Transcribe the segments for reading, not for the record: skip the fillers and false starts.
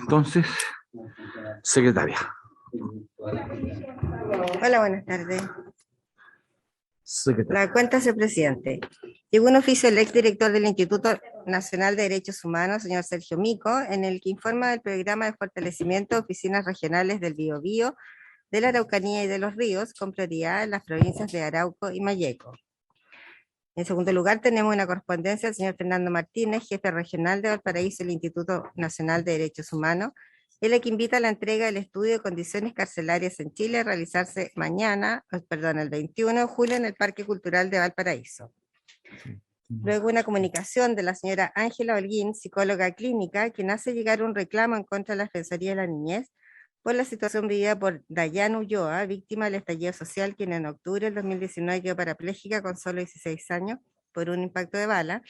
Entonces, secretaria. Hola, buenas tardes. Secretaria. La cuenta se presidente. Llegó un oficio del exdirector del Instituto Nacional de Derechos Humanos, señor Sergio Mico, en el que informa del programa de fortalecimiento de oficinas regionales del Biobío, de la Araucanía y de los Ríos, con prioridad en las provincias de Arauco y Malleco. En segundo lugar, tenemos una correspondencia del señor Fernando Martínez, jefe regional de Valparaíso del Instituto Nacional de Derechos Humanos, en la que invita a la entrega del estudio de condiciones carcelarias en Chile a realizarse el 21 de julio en el Parque Cultural de Valparaíso. Luego una comunicación de la señora Ángela Holguín, psicóloga clínica, quien hace llegar un reclamo en contra de la Defensoría de la Niñez por la situación vivida por Dayana Ulloa, víctima del estallido social, quien en octubre del 2019 quedó parapléjica con solo 16 años por un impacto de bala,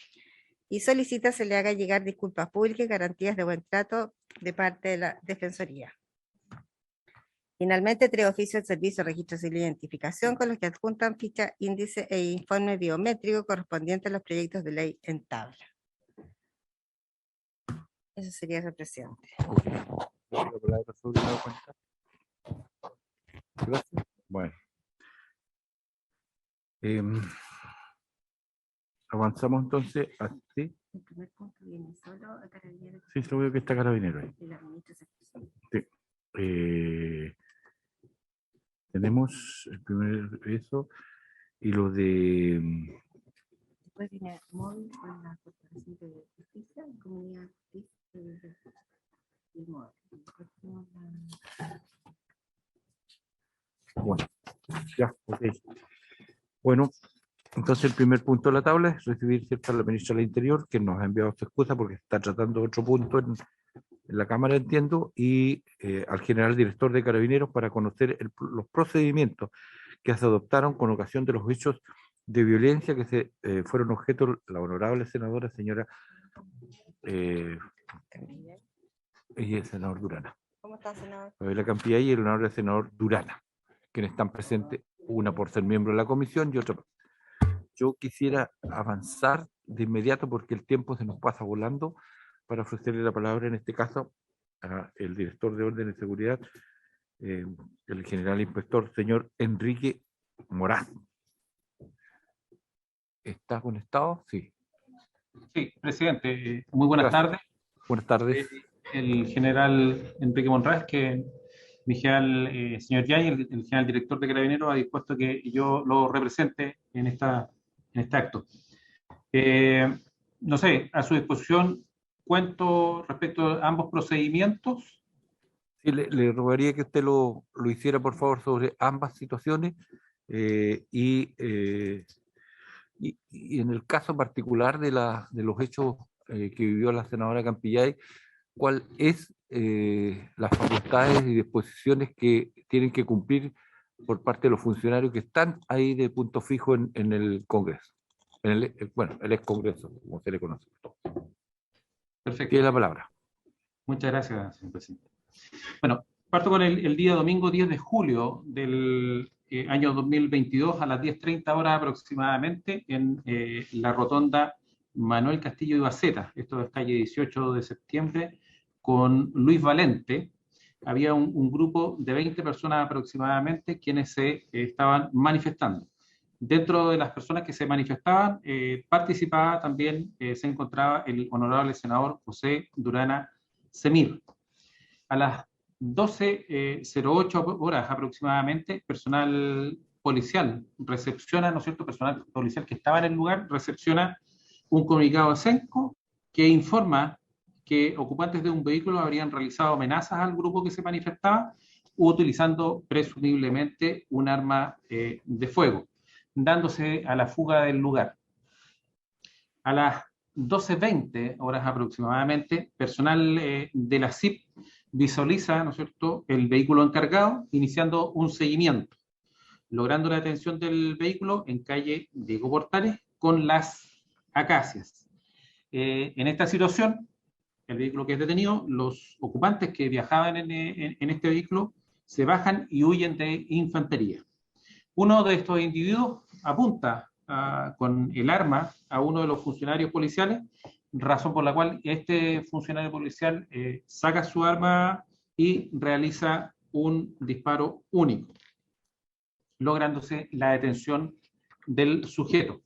y solicita se le haga llegar disculpas públicas y garantías de buen trato de parte de la Defensoría. Finalmente, 3 oficios del Servicio de Registro Civil e Identificación con los que adjuntan ficha, índice e informe biométrico correspondiente a los proyectos de ley en tabla. Eso sería, señor presidente. La palabra sobre la cuenta. Gracias. Bueno. Avanzamos entonces así. El primer punto viene solo a Carabineros. Sí, lo veo que está Carabinero ahí. Y la ministra se presenta. Sí. Tenemos el primer eso y lo de Después viene móvil con la Corporación de Justicia y Comunidad de Justicia y móvil. bueno, ya, ok. Bueno, entonces el primer punto de la tabla es recibir cierta la ministra del Interior, que nos ha enviado su excusa porque está tratando otro punto en la Cámara, entiendo, y al general director de Carabineros para conocer los procedimientos que se adoptaron con ocasión de los hechos de violencia que se fueron objeto la honorable senadora señora y el senador Durana. ¿Cómo está, senador? La Campilla y el honorable senador Durana, quienes están presentes, una por ser miembro de la comisión y otra por... Yo quisiera avanzar de inmediato porque el tiempo se nos pasa volando para ofrecerle la palabra en este caso al director de orden y seguridad, el general inspector señor Enrique Moraz. ¿Está conectado? Sí. Sí, presidente, muy buenas tardes. Buenas tardes. El general Enrique Monraz, que mi general, señor Yay, el general director de Carabineros, ha dispuesto que yo lo represente en este acto. No sé, a su disposición cuento respecto a ambos procedimientos. Sí, le rogaría que usted lo hiciera, por favor, sobre ambas situaciones y en el caso particular de los hechos que vivió la senadora Campillay, ¿cuál es las facultades y disposiciones que tienen que cumplir por parte de los funcionarios que están ahí de punto fijo en el Congreso? El ex Congreso, como se le conoce. Perfecto. Tiene la palabra. Muchas gracias, señor presidente. Bueno, parto con el día domingo 10 de julio del año 2022 a las 10:30 horas aproximadamente en la rotonda Manuel Castillo y Baceta, esto es calle 18 de septiembre, con Luis Valente. Había un grupo de 20 personas aproximadamente quienes se estaban manifestando. Dentro de las personas que se manifestaban, participaba también, se encontraba el honorable senador José Durana Semir. A las 12:08 horas aproximadamente, personal policial recepciona, ¿no es cierto?, personal policial que estaba en el lugar, recepciona un comunicado de SENCO que informa que ocupantes de un vehículo habrían realizado amenazas al grupo que se manifestaba, utilizando presumiblemente un arma de fuego, dándose a la fuga del lugar. A las 12:20 horas aproximadamente, personal de la CIP visualiza, ¿no es cierto?, el vehículo encargado, iniciando un seguimiento, logrando la detención del vehículo en calle Diego Portales con Las Acacias. En esta situación, el vehículo que es detenido, los ocupantes que viajaban en este vehículo se bajan y huyen de infantería. Uno de estos individuos apunta con el arma a uno de los funcionarios policiales razón por la cual este funcionario policial saca su arma y realiza un disparo único, lográndose la detención del sujeto.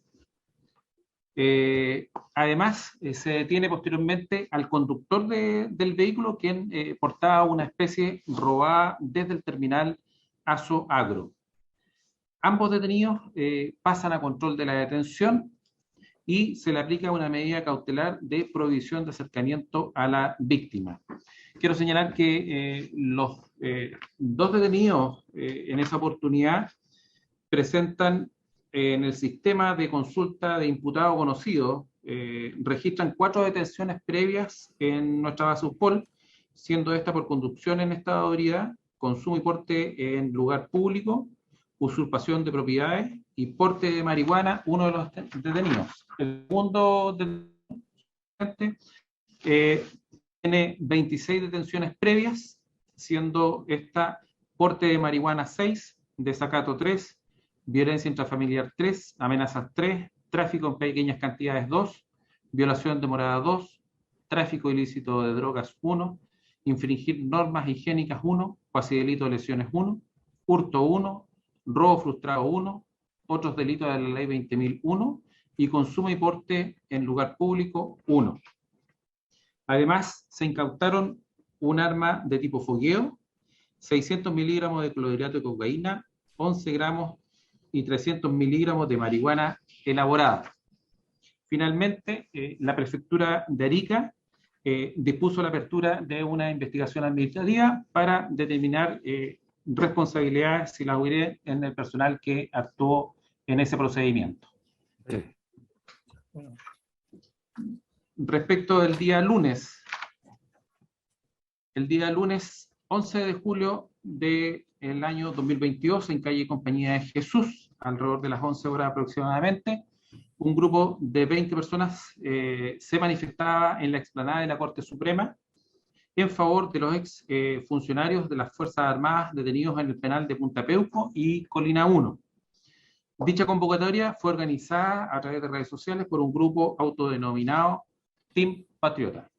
Además, se detiene posteriormente al conductor del vehículo, quien portaba una especie robada desde el terminal Aso Agro. Ambos detenidos pasan a control de la detención y se le aplica una medida cautelar de prohibición de acercamiento a la víctima. Quiero señalar que los dos detenidos en esa oportunidad presentan en el sistema de consulta de imputado conocido, registran 4 detenciones previas en nuestra base UPOL, siendo esta por conducción en estado de ebriedad, consumo y porte en lugar público, usurpación de propiedades y porte de marihuana, uno de los detenidos. El segundo detenido tiene 26 detenciones previas, siendo esta porte de marihuana 6, desacato 3, violencia intrafamiliar 3, amenazas 3, tráfico en pequeñas cantidades 2, violación de morada 2, tráfico ilícito de drogas 1, infringir normas higiénicas 1, cuasi delito de lesiones 1, hurto 1, robo frustrado 1, otros delitos de la ley 20.001 y consumo y porte en lugar público 1. Además, se incautaron un arma de tipo fogueo, 600 miligramos de clorhidrato de cocaína, 11 gramos y 300 miligramos de marihuana elaborada. Finalmente, la prefectura de Arica dispuso la apertura de una investigación administrativa para determinar responsabilidades, si las hubiera, en el personal que actuó en ese procedimiento. Respecto del día lunes, el día lunes 11 de julio del año 2022, en calle Compañía de Jesús, alrededor de las 11 horas aproximadamente, un grupo de 20 personas se manifestaba en la explanada de la Corte Suprema en favor de los ex funcionarios de las Fuerzas Armadas detenidos en el penal de Punta Peuco y Colina 1. Dicha convocatoria fue organizada a través de redes sociales por un grupo autodenominado Team Patriota.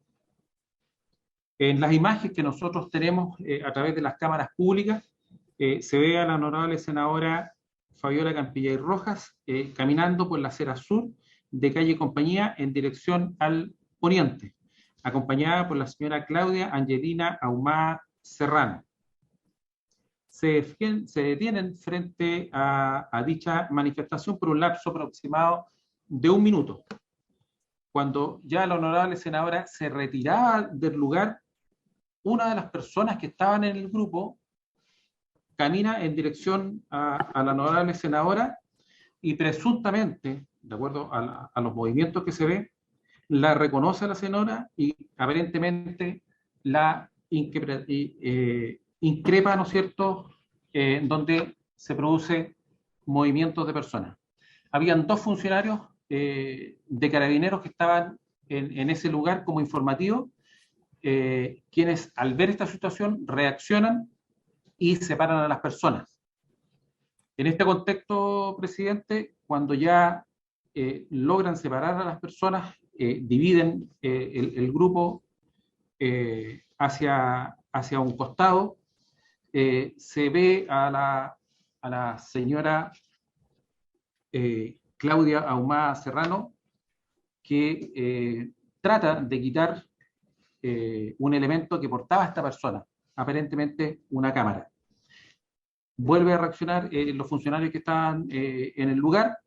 En las imágenes que nosotros tenemos a través de las cámaras públicas, se ve a la honorable senadora Fabiola Campillay Rojas caminando por la acera sur de calle Compañía en dirección al poniente, acompañada por la señora Claudia Angelina Ahumada Serrano. Se detienen frente a dicha manifestación por un lapso aproximado de 1 minuto. Cuando ya la honorable senadora se retiraba del lugar, una de las personas que estaban en el grupo camina en dirección a la honorable senadora y presuntamente, de acuerdo a los movimientos que se ve, la reconoce a la senadora y aparentemente la increpa, ¿no es cierto?, donde se produce movimientos de personas. Habían 2 funcionarios de carabineros que estaban en ese lugar como informativo, quienes al ver esta situación reaccionan y separan a las personas. En este contexto, presidente, cuando ya logran separar a las personas, dividen el grupo hacia un costado, se ve a la señora Claudia Ahumada Serrano, que trata de quitar un elemento que portaba esta persona, aparentemente una cámara. Vuelve a reaccionar los funcionarios que estaban en el lugar,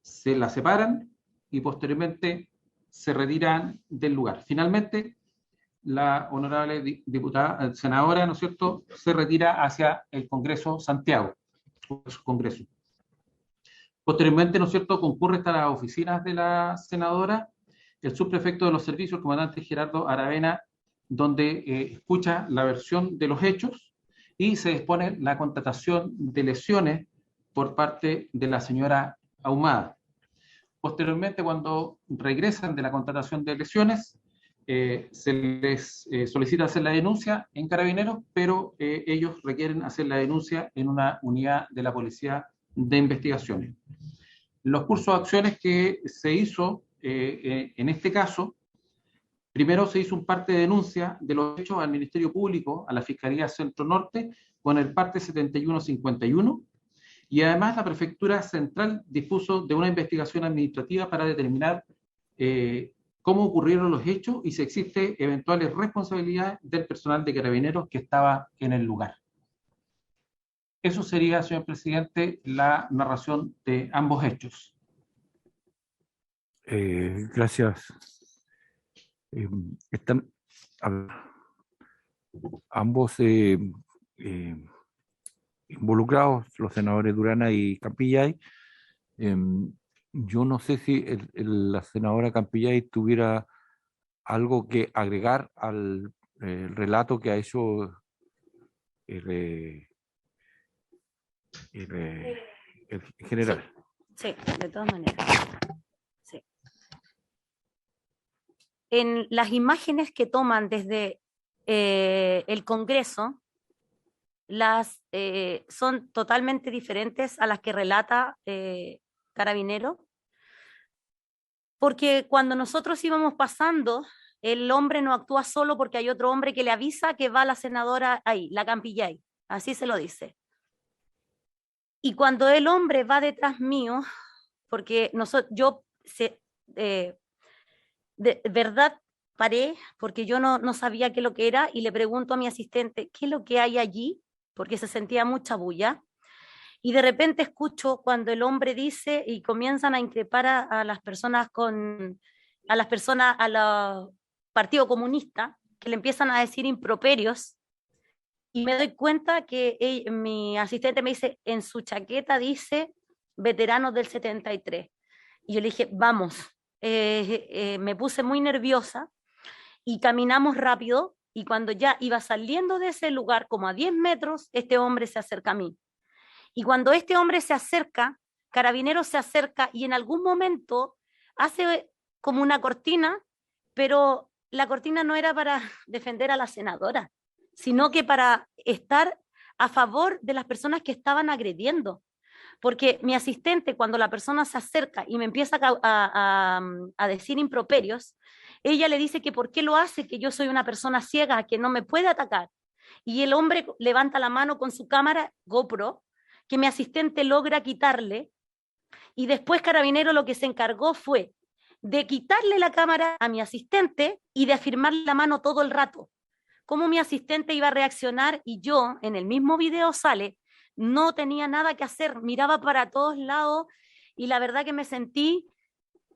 se la separan y posteriormente se retiran del lugar. Finalmente, la honorable diputada, senadora, ¿no es cierto?, se retira hacia el Congreso Santiago, su Congreso. Posteriormente, ¿no es cierto?, concurre hasta las oficinas de la senadora, el subprefecto de los servicios, el comandante Gerardo Aravena, donde escucha la versión de los hechos y se dispone la constatación de lesiones por parte de la señora Ahumada. Posteriormente, cuando regresan de la constatación de lesiones, se les solicita hacer la denuncia en Carabineros, pero ellos requieren hacer la denuncia en una unidad de la Policía de Investigaciones. Los cursos de acciones que se hizo en este caso Primero se hizo un parte de denuncia de los hechos al Ministerio Público, a la Fiscalía Centro Norte, con el parte 7151, y además la Prefectura Central dispuso de una investigación administrativa para determinar cómo ocurrieron los hechos y si existe eventuales responsabilidades del personal de Carabineros que estaba en el lugar. Eso sería, señor presidente, la narración de ambos hechos. Gracias. Están ambos involucrados, los senadores Durana y Campillay. Yo no sé si la senadora Campillay tuviera algo que agregar al relato que ha hecho el general. Sí, de todas maneras. Sí. En las imágenes que toman desde el Congreso, son totalmente diferentes a las que relata Carabinero, porque cuando nosotros íbamos pasando, el hombre no actúa solo porque hay otro hombre que le avisa que va la senadora ahí, la Campillay, así se lo dice. Y cuando el hombre va detrás mío, porque yo de verdad paré, porque yo no sabía qué es lo que era, y le pregunto a mi asistente, ¿qué es lo que hay allí? Porque se sentía mucha bulla. Y de repente escucho cuando el hombre dice y comienzan a increpar a las personas al Partido Comunista, que le empiezan a decir improperios, y me doy cuenta que mi asistente me dice, en su chaqueta dice veteranos del 73. Y yo le dije, vamos, me puse muy nerviosa y caminamos rápido, y cuando ya iba saliendo de ese lugar, como a 10 metros, este hombre se acerca a mí. Y cuando este hombre se acerca, Carabineros se acerca y en algún momento hace como una cortina, pero la cortina no era para defender a la senadora, sino que para estar a favor de las personas que estaban agrediendo. Porque mi asistente, cuando la persona se acerca y me empieza a decir improperios, ella le dice que por qué lo hace, que yo soy una persona ciega, que no me puede atacar. Y el hombre levanta la mano con su cámara GoPro, que mi asistente logra quitarle, y después Carabinero lo que se encargó fue de quitarle la cámara a mi asistente y de afirmarle la mano todo el rato. Cómo mi asistente iba a reaccionar, y yo, en el mismo video sale, no tenía nada que hacer, miraba para todos lados, y la verdad que me sentí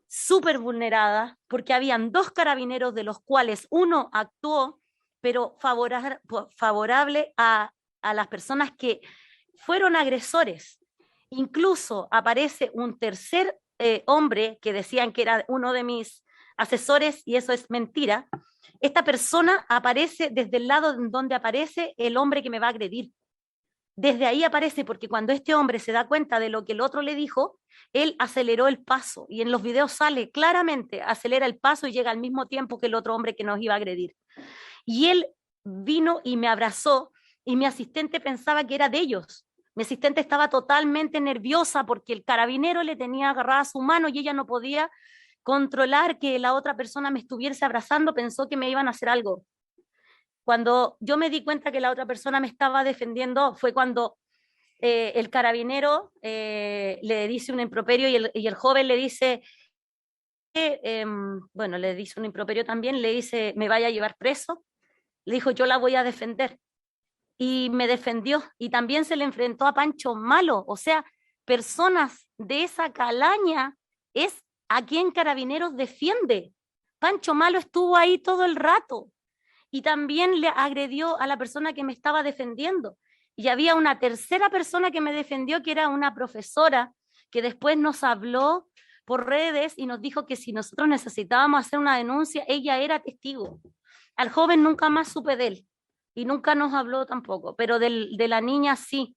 súper vulnerada, porque habían 2 carabineros, de los cuales uno actuó, pero favorable a las personas que fueron agresores. Incluso aparece un tercer hombre que decían que era uno de mis asesores, y eso es mentira. Esta persona aparece desde el lado donde aparece el hombre que me va a agredir. Desde ahí aparece, porque cuando este hombre se da cuenta de lo que el otro le dijo, él aceleró el paso, y en los videos sale claramente, acelera el paso y llega al mismo tiempo que el otro hombre que nos iba a agredir. Y él vino y me abrazó, y mi asistente pensaba que era de ellos. Mi asistente estaba totalmente nerviosa porque el carabinero le tenía agarrada su mano y ella no podía controlar que la otra persona me estuviese abrazando, pensó que me iban a hacer algo. Cuando yo me di cuenta que la otra persona me estaba defendiendo, fue cuando el carabinero le dice un improperio, y el joven le dice, bueno, le dice un improperio también, le dice, me vaya a llevar preso. Le dijo, yo la voy a defender. Y me defendió, y también se le enfrentó a Pancho Malo. O sea, personas de esa calaña es a quien Carabineros defiende. Pancho Malo estuvo ahí todo el rato, y también le agredió a la persona que me estaba defendiendo. Y había una tercera persona que me defendió, que era una profesora, que después nos habló por redes y nos dijo que si nosotros necesitábamos hacer una denuncia, ella era testigo. Al joven nunca más supe de él, y nunca nos habló tampoco, pero de la niña sí.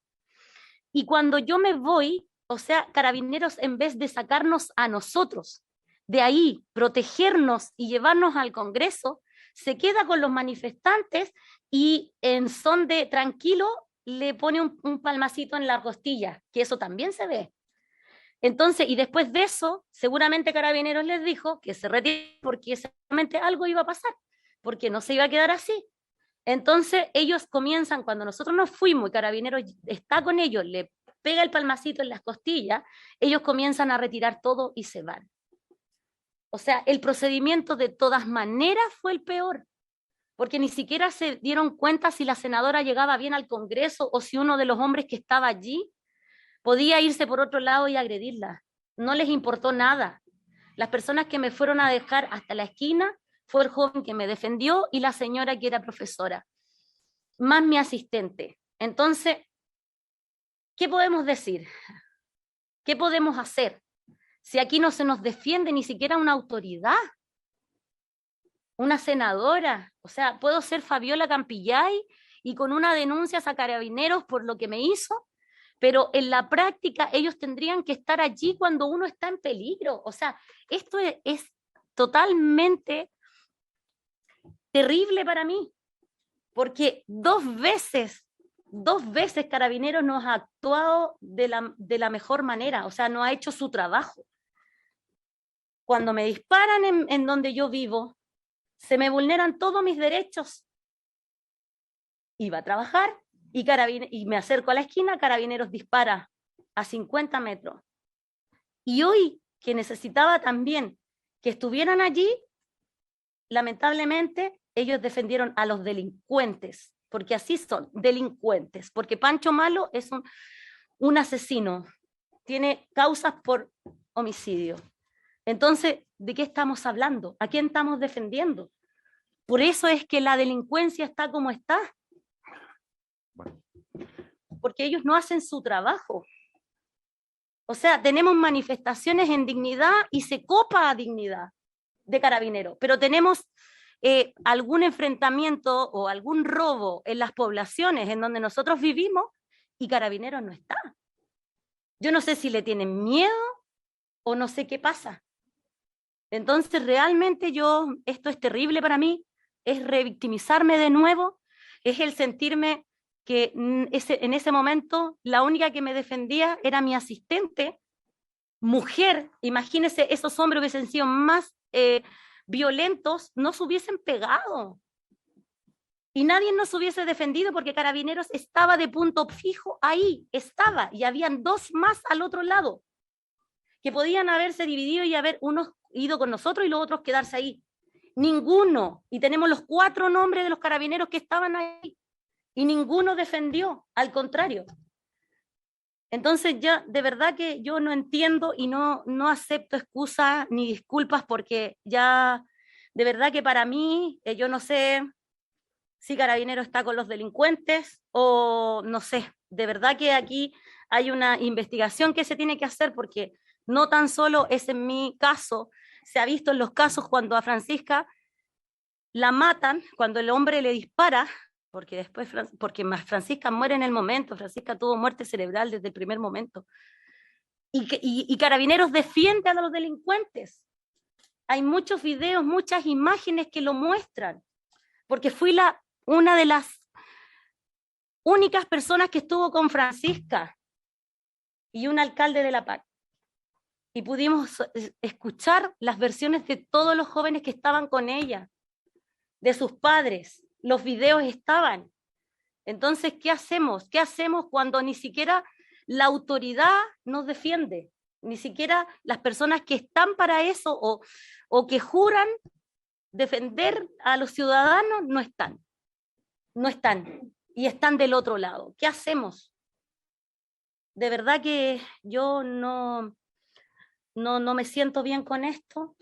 Y cuando yo me voy, o sea, Carabineros, en vez de sacarnos a nosotros de ahí, protegernos y llevarnos al Congreso, se queda con los manifestantes y en son de tranquilo le pone un palmacito en la costilla, que eso también se ve. Entonces, y después de eso, seguramente Carabineros les dijo que se retire porque seguramente algo iba a pasar, porque no se iba a quedar así. Entonces, ellos comienzan, cuando nosotros nos fuimos y Carabineros está con ellos, le pega el palmacito en las costillas, ellos comienzan a retirar todo y se van. O sea, el procedimiento de todas maneras fue el peor, porque ni siquiera se dieron cuenta si la senadora llegaba bien al Congreso o si uno de los hombres que estaba allí podía irse por otro lado y agredirla. No les importó nada. Las personas que me fueron a dejar hasta la esquina fue el joven que me defendió y la señora que era profesora, más mi asistente. Entonces, ¿qué podemos decir? ¿Qué podemos hacer? Si aquí no se nos defiende ni siquiera una autoridad, una senadora. O sea, puedo ser Fabiola Campillay y con una denuncia a Carabineros por lo que me hizo, pero en la práctica ellos tendrían que estar allí cuando uno está en peligro. O sea, esto es totalmente terrible para mí, porque dos veces Carabineros nos ha actuado de la mejor manera, o sea, no ha hecho su trabajo. Cuando me disparan en donde yo vivo, se me vulneran todos mis derechos. Iba a trabajar y me acerco a la esquina, Carabineros dispara a 50 metros. Y hoy, que necesitaba también que estuvieran allí, lamentablemente ellos defendieron a los delincuentes, porque así son, delincuentes, porque Pancho Malo es un asesino, tiene causas por homicidio. Entonces, ¿de qué estamos hablando? ¿A quién estamos defendiendo? Por eso es que la delincuencia está como está. Porque ellos no hacen su trabajo. O sea, tenemos manifestaciones en dignidad y se copa a dignidad de Carabineros, pero tenemos algún enfrentamiento o algún robo en las poblaciones en donde nosotros vivimos y Carabineros no está. Yo no sé si le tienen miedo o no sé qué pasa. Entonces, realmente esto es terrible para mí, es revictimizarme de nuevo, es el sentirme que en ese momento la única que me defendía era mi asistente, mujer. Imagínense, esos hombres hubiesen sido más violentos, no se hubiesen pegado. Y nadie nos hubiese defendido porque Carabineros estaba de punto fijo ahí, estaba, y habían dos más al otro lado, que podían haberse dividido y haber unos ido con nosotros y los otros quedarse ahí. Ninguno. Y tenemos los 4 nombres de los Carabineros que estaban ahí. Y ninguno defendió, al contrario. Entonces ya, de verdad que yo no entiendo y no acepto excusas ni disculpas porque ya, de verdad que para mí, yo no sé si Carabinero está con los delincuentes o no sé, de verdad que aquí hay una investigación que se tiene que hacer porque no tan solo es en mi caso, se ha visto en los casos cuando a Francisca la matan, cuando el hombre le dispara, porque Francisca muere en el momento, Francisca tuvo muerte cerebral desde el primer momento, y Carabineros defiende a los delincuentes. Hay muchos videos, muchas imágenes que lo muestran, porque fui una de las únicas personas que estuvo con Francisca y un alcalde de La Paz. Y pudimos escuchar las versiones de todos los jóvenes que estaban con ella, de sus padres. Los videos estaban. Entonces, ¿qué hacemos? ¿Qué hacemos cuando ni siquiera la autoridad nos defiende? Ni siquiera las personas que están para eso o que juran defender a los ciudadanos no están. No están. Y están del otro lado. ¿Qué hacemos? De verdad que yo no me siento bien con esto.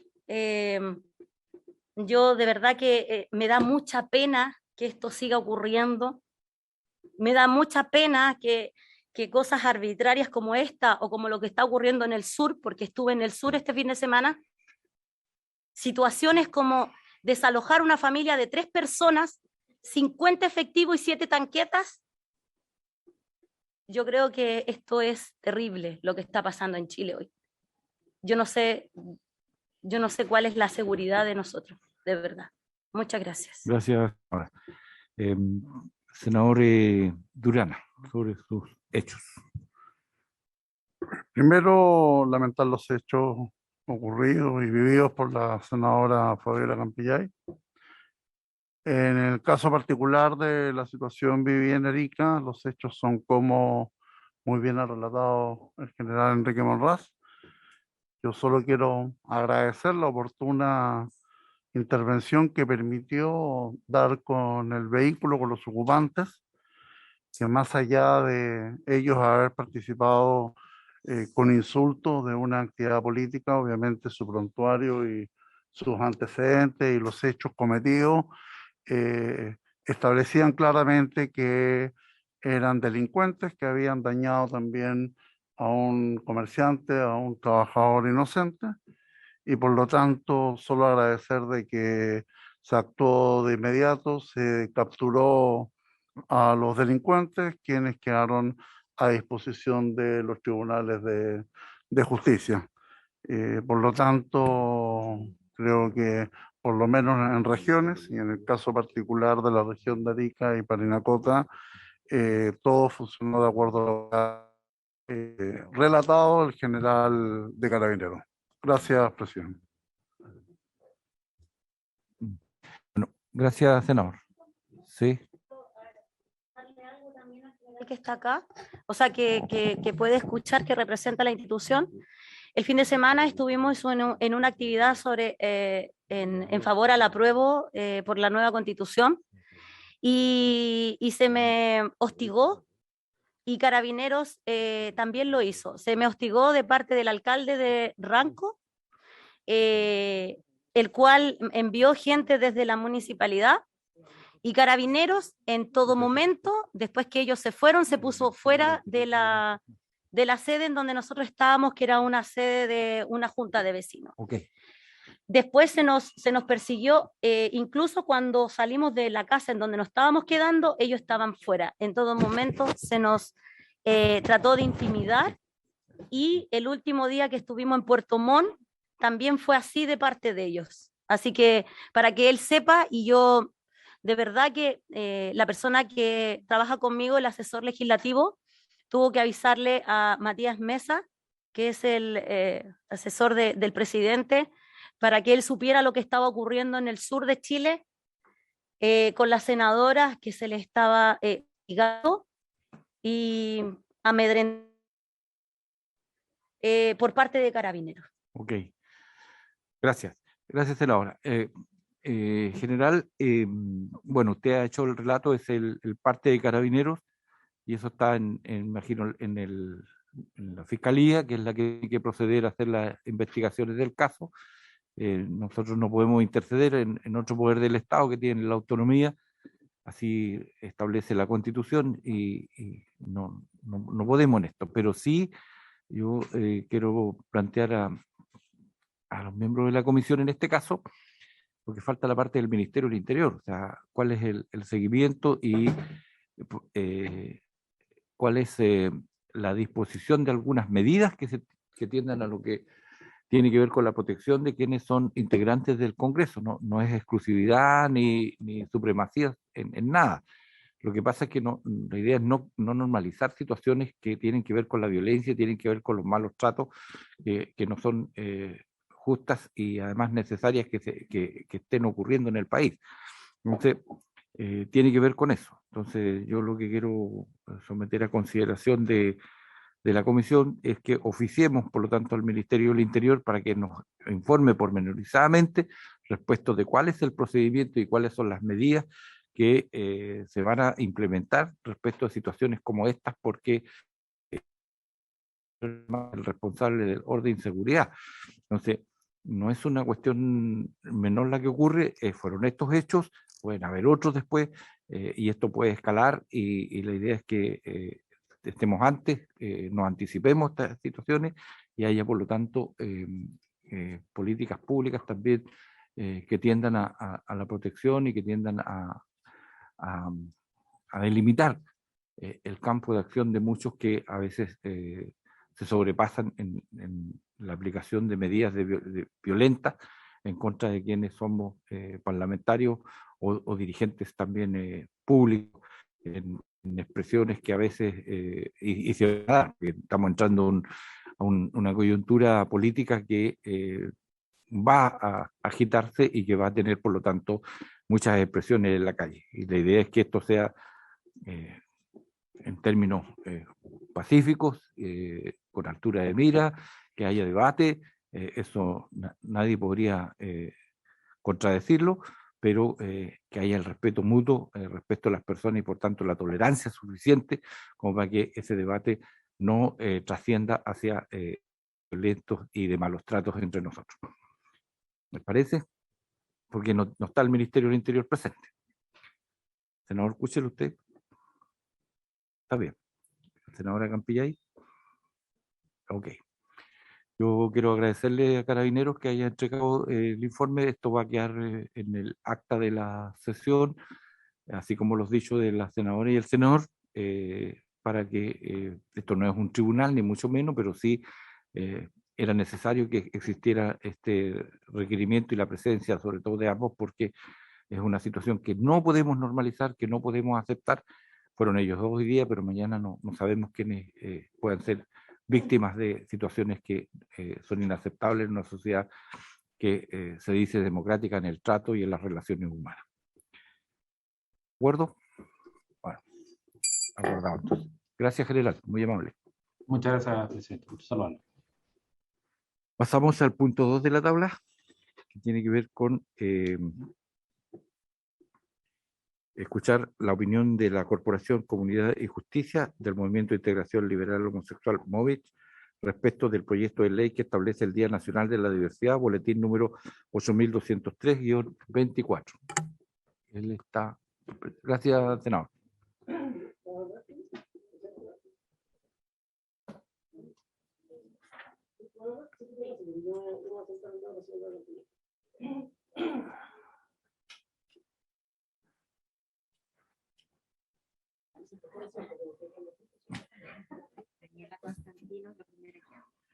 Yo de verdad que me da mucha pena que esto siga ocurriendo. Me da mucha pena que cosas arbitrarias como esta o como lo que está ocurriendo en el sur, porque estuve en el sur este fin de semana, situaciones como desalojar una familia de 3 personas, 50 efectivos y 7 tanquetas. Yo creo que esto es terrible lo que está pasando en Chile hoy. Yo no sé cuál es la seguridad de nosotros, de verdad. Muchas gracias. Gracias. Senador Durana, sobre sus hechos. Primero, lamentar los hechos ocurridos y vividos por la senadora Fabiola Campillay. En el caso particular de la situación vivida en Arica, los hechos son como muy bien ha relatado el general Enrique Monraz. Yo solo quiero agradecer la oportuna intervención que permitió dar con el vehículo, con los ocupantes, que más allá de ellos haber participado con insultos de una actividad política, obviamente su prontuario y sus antecedentes y los hechos cometidos eh, establecían claramente que eran delincuentes que habían dañado también a un comerciante, a un trabajador inocente, y por lo tanto solo agradecer de que se actuó de inmediato, se capturó a los delincuentes, quienes quedaron a disposición de los tribunales de justicia. Por lo tanto, creo que por lo menos en regiones, y en el caso particular de la región de Arica y Parinacota, todo funcionó de acuerdo a relatado el general de Carabineros. Gracias, presidente. Bueno, gracias, senador. Sí. Que está acá, o sea, que puede escuchar, que representa la institución. El fin de semana estuvimos en una actividad en favor al apruebo por la nueva constitución y se me hostigó y Carabineros también lo hizo. Se me hostigó de parte del alcalde de Ranco, el cual envió gente desde la municipalidad. Y Carabineros en todo momento, después que ellos se fueron, se puso fuera de la sede en donde nosotros estábamos, que era una sede de una junta de vecinos. Okay. Después se nos persiguió, incluso cuando salimos de la casa en donde nos estábamos quedando, ellos estaban fuera. En todo momento se nos trató de intimidar, y el último día que estuvimos en Puerto Montt también fue así de parte de ellos. Así que para que él sepa, y yo... De verdad que la persona que trabaja conmigo, el asesor legislativo, tuvo que avisarle a Matías Mesa, que es el asesor del presidente, para que él supiera lo que estaba ocurriendo en el sur de Chile con las senadoras, que se le estaba hostigando y amedrentando por parte de Carabineros. Ok. Gracias. Gracias, senadora. General, bueno, usted ha hecho el relato, es el parte de Carabineros, y eso está imagino, en la Fiscalía, que es la que tiene que proceder a hacer las investigaciones del caso. Nosotros no podemos interceder en otro poder del Estado que tiene la autonomía, así establece la Constitución, y no podemos en esto, pero sí yo quiero plantear a los miembros de la comisión en este caso, porque falta la parte del Ministerio del Interior, o sea, cuál es el seguimiento y cuál es la disposición de algunas medidas que tiendan a lo que tiene que ver con la protección de quienes son integrantes del Congreso. No es exclusividad ni supremacía en nada. Lo que pasa es que la idea es no normalizar situaciones que tienen que ver con la violencia, tienen que ver con los malos tratos, que no son justas y además necesarias que estén ocurriendo en el país. Entonces, tiene que ver con eso. Entonces, yo lo que quiero someter a consideración de la comisión es que oficiemos, por lo tanto, al Ministerio del Interior para que nos informe pormenorizadamente respecto de cuál es el procedimiento y cuáles son las medidas que se van a implementar respecto a situaciones como estas, porque el responsable del orden y seguridad. Entonces, no es una cuestión menor la que ocurre, fueron estos hechos, pueden haber otros después, y esto puede escalar, y la idea es que estemos antes, nos anticipemos estas situaciones, y haya por lo tanto políticas públicas también que tiendan a la protección y que tiendan a delimitar el campo de acción de muchos que a veces se sobrepasan en la aplicación de medidas violentas en contra de quienes somos parlamentarios o dirigentes también públicos, en expresiones que a veces, y ciudadanos, que estamos entrando una coyuntura política que va a agitarse y que va a tener, por lo tanto, muchas expresiones en la calle. Y la idea es que esto sea en términos pacíficos, con altura de mira, que haya debate, eso nadie podría contradecirlo, pero que haya el respeto mutuo respecto a las personas y por tanto la tolerancia suficiente como para que ese debate no trascienda hacia violentos y de malos tratos entre nosotros. ¿Me parece? Porque no está el Ministerio del Interior presente. Senador, escúchelo usted. Está bien. Senadora Campillay. Ok. Yo quiero agradecerle a Carabineros que haya entregado el informe. Esto va a quedar en el acta de la sesión, así como los dichos de la senadora y el senador, para que esto no es un tribunal, ni mucho menos, pero sí era necesario que existiera este requerimiento y la presencia, sobre todo de ambos, porque es una situación que no podemos normalizar, que no podemos aceptar. Fueron ellos hoy día, pero mañana no sabemos quiénes puedan ser víctimas de situaciones que son inaceptables en una sociedad que se dice democrática en el trato y en las relaciones humanas. ¿De acuerdo? Bueno, acordado entonces. Gracias, general. Muy amable. Muchas gracias, presidente. Gusto saludarlo. Pasamos al punto 2 de la tabla, que tiene que ver con escuchar la opinión de la Corporación Comunidad y Justicia del Movimiento de Integración Liberal Homosexual MOVIC respecto del proyecto de ley que establece el Día Nacional de la Diversidad, boletín número 8203-24. Él está. Gracias, senador.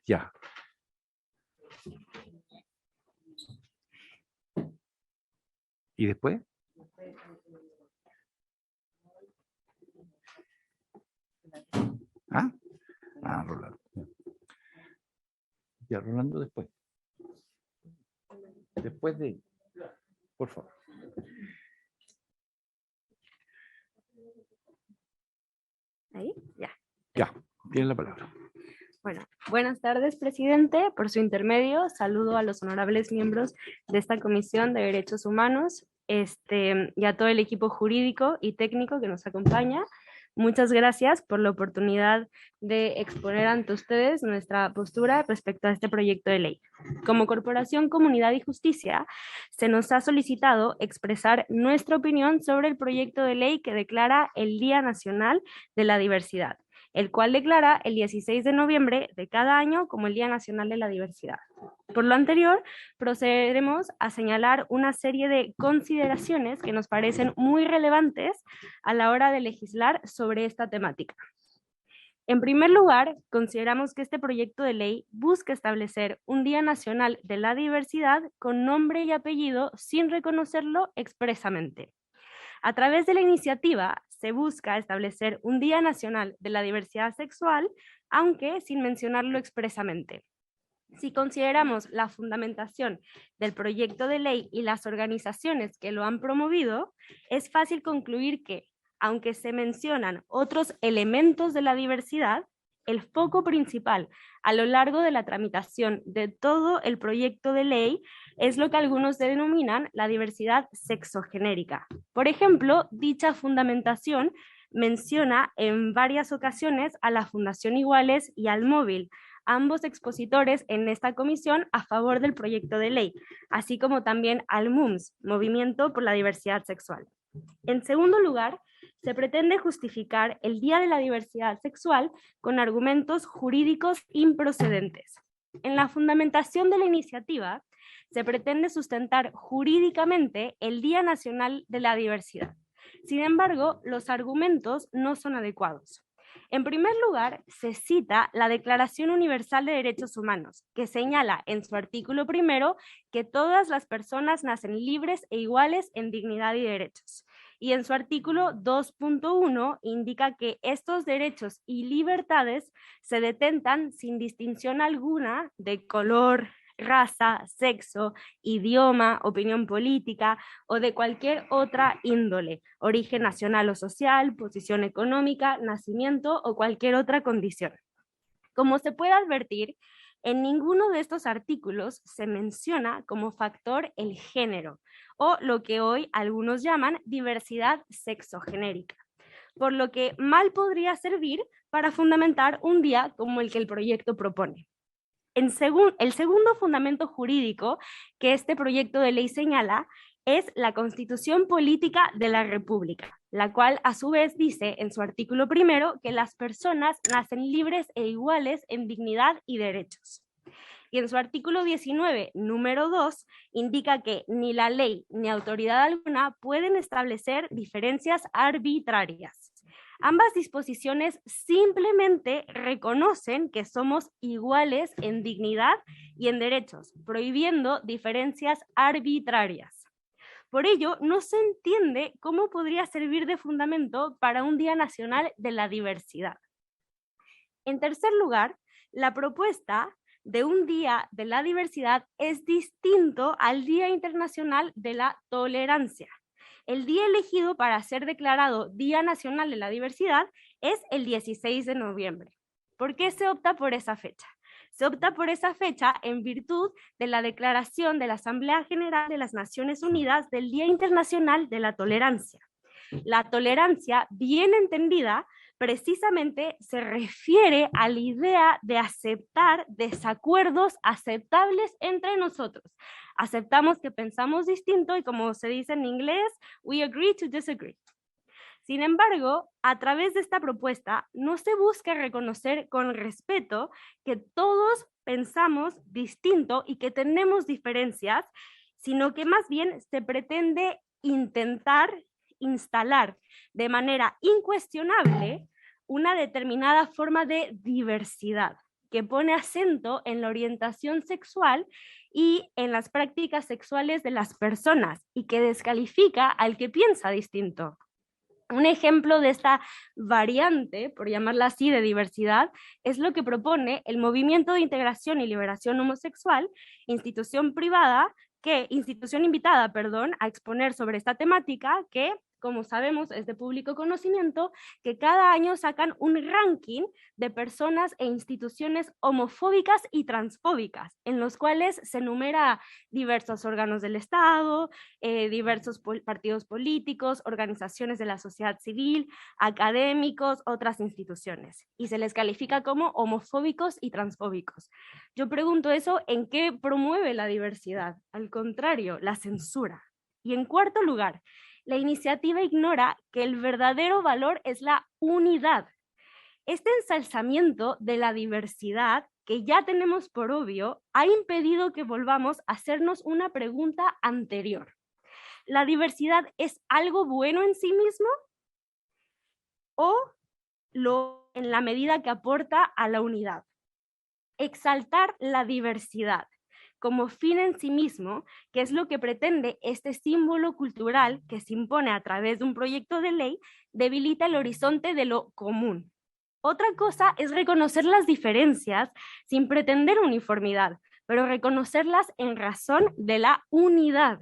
Ya. ¿Y después? ¿Ah? Ah, Rolando. Ya, Rolando, después. Después de... Por favor. Ahí, ya. Ya, tiene la palabra. Bueno, buenas tardes, presidente. Por su intermedio, saludo a los honorables miembros de esta Comisión de Derechos Humanos y a todo el equipo jurídico y técnico que nos acompaña. Muchas gracias por la oportunidad de exponer ante ustedes nuestra postura respecto a este proyecto de ley. Como Corporación Comunidad y Justicia, se nos ha solicitado expresar nuestra opinión sobre el proyecto de ley que declara el Día Nacional de la Diversidad, el cual declara el 16 de noviembre de cada año como el Día Nacional de la Diversidad. Por lo anterior, procederemos a señalar una serie de consideraciones que nos parecen muy relevantes a la hora de legislar sobre esta temática. En primer lugar, consideramos que este proyecto de ley busca establecer un Día Nacional de la Diversidad con nombre y apellido sin reconocerlo expresamente. A través de la iniciativa se busca establecer un Día Nacional de la Diversidad Sexual, aunque sin mencionarlo expresamente. Si consideramos la fundamentación del proyecto de ley y las organizaciones que lo han promovido, es fácil concluir que, aunque se mencionan otros elementos de la diversidad, el foco principal a lo largo de la tramitación de todo el proyecto de ley es lo que algunos denominan la diversidad sexogenérica. Por ejemplo, dicha fundamentación menciona en varias ocasiones a la Fundación Iguales y al Móvil, ambos expositores en esta comisión a favor del proyecto de ley, así como también al MUMS, Movimiento por la Diversidad Sexual. En segundo lugar, se pretende justificar el Día de la Diversidad Sexual con argumentos jurídicos improcedentes. En la fundamentación de la iniciativa, se pretende sustentar jurídicamente el Día Nacional de la Diversidad. Sin embargo, los argumentos no son adecuados. En primer lugar, se cita la Declaración Universal de Derechos Humanos, que señala en su artículo primero que todas las personas nacen libres e iguales en dignidad y derechos. y en su artículo 2.1 indica que estos derechos y libertades se detentan sin distinción alguna de color, raza, sexo, idioma, opinión política o de cualquier otra índole, origen nacional o social, posición económica, nacimiento o cualquier otra condición. Como se puede advertir, en ninguno de estos artículos se menciona como factor el género, o lo que hoy algunos llaman diversidad sexogenérica, por lo que mal podría servir para fundamentar un día como el que el proyecto propone. El segundo fundamento jurídico que este proyecto de ley señala es la Constitución Política de la República, la cual a su vez dice en su artículo 1 que las personas nacen libres e iguales en dignidad y derechos. Y en su artículo 19, número 2, indica que ni la ley ni autoridad alguna pueden establecer diferencias arbitrarias. Ambas disposiciones simplemente reconocen que somos iguales en dignidad y en derechos, prohibiendo diferencias arbitrarias. Por ello, no se entiende cómo podría servir de fundamento para un Día Nacional de la Diversidad. En tercer lugar, la propuesta de un Día de la Diversidad es distinto al Día Internacional de la Tolerancia. El día elegido para ser declarado Día Nacional de la Diversidad es el 16 de noviembre. ¿Por qué se opta por esa fecha? Se opta por esa fecha en virtud de la declaración de la Asamblea General de las Naciones Unidas del Día Internacional de la Tolerancia. La tolerancia, bien entendida, precisamente se refiere a la idea de aceptar desacuerdos aceptables entre nosotros. Aceptamos que pensamos distinto y, como se dice en inglés, we agree to disagree. Sin embargo, a través de esta propuesta no se busca reconocer con respeto que todos pensamos distinto y que tenemos diferencias, sino que más bien se pretende intentar instalar de manera incuestionable una determinada forma de diversidad que pone acento en la orientación sexual y en las prácticas sexuales de las personas y que descalifica al que piensa distinto. Un ejemplo de esta variante, por llamarla así, de diversidad, es lo que propone el Movimiento de Integración y Liberación Homosexual, institución invitada, a exponer sobre esta temática que, como sabemos, es de público conocimiento, que cada año sacan un ranking de personas e instituciones homofóbicas y transfóbicas, en los cuales se enumera diversos órganos del Estado, diversos partidos políticos, organizaciones de la sociedad civil, académicos, otras instituciones, y se les califica como homofóbicos y transfóbicos. Yo pregunto eso, ¿en qué promueve la diversidad? Al contrario, la censura. Y en cuarto lugar, la iniciativa ignora que el verdadero valor es la unidad. Este ensalzamiento de la diversidad, que ya tenemos por obvio, ha impedido que volvamos a hacernos una pregunta anterior. ¿La diversidad es algo bueno en sí mismo? ¿O en la medida que aporta a la unidad? Exaltar la diversidad como fin en sí mismo, que es lo que pretende este símbolo cultural que se impone a través de un proyecto de ley, debilita el horizonte de lo común. Otra cosa es reconocer las diferencias sin pretender uniformidad, pero reconocerlas en razón de la unidad.